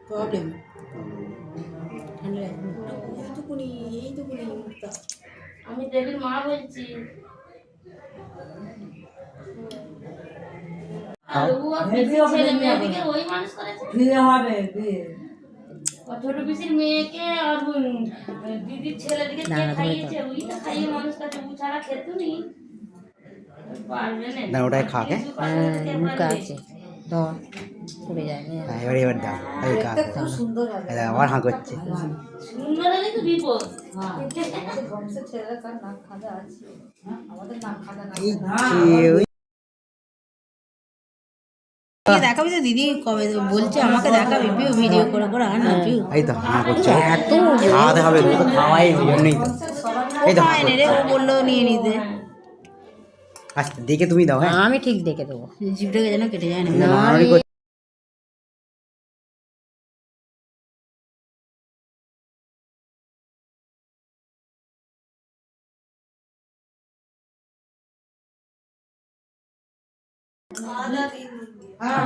Problem ঠান্ডা এইটুকুনি এইটুকুনি মুখটা। আমি দেবীর মা বলছি। আর ও পিসির ছেলে মেয়েদিকে ওই মানুষ করেছে। ছোট পিসির মেয়েকে আর দিদির ছেলেদিকে কে খাইয়েছে? ওই তো খাইয়ে মানুষ করছে। ও ছাড়া খেত নি। পারবে না ওটাই খাকে। মুখ আছে ধর পড়ে যায় হ্যাঁ এবার এবার দাও এই কা খুব সুন্দর হবে। আবার হাঁ করছে। সুন্দর হলে তো বিপদ। আমাদের বংশের ছেলেরা কার নাক খাদা আছে, আমাদের নাক খাদা না। এই যে ওই দেখাবি তো দিদি কবে বলছে আমাকে দেখাবি পিউ ভিডিও করে করে আন না পিউ। এই তো হাঁ করছে এত খাওয়াতে হবে তো খাওয়াই জন্যই তো এই তো হাঁ এনে রে ও বললো নিয়ে নিতে। আচ্ছা দেখে তুমি দাও। হ্যাঁ আমি ঠিক দেখে দেবো, জিভটাকে যেন কেটে যায় না। নাড়ানাড়ি করছে।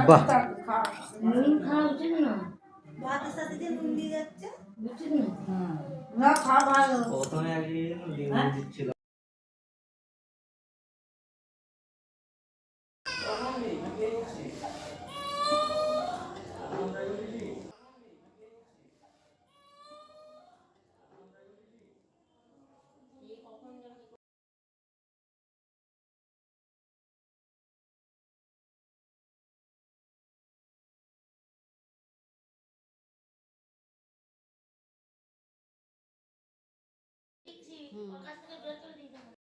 বাহ নুন খাওয়া উচিত না। ভাতের সাথে যে নুন দিয়ে যাচ্ছে। উচিত না। না খাওয়া ভালো। প্রথমে আগে লেবু দিচ্ছিল। ওর কাছ থেকে বের করে দিই।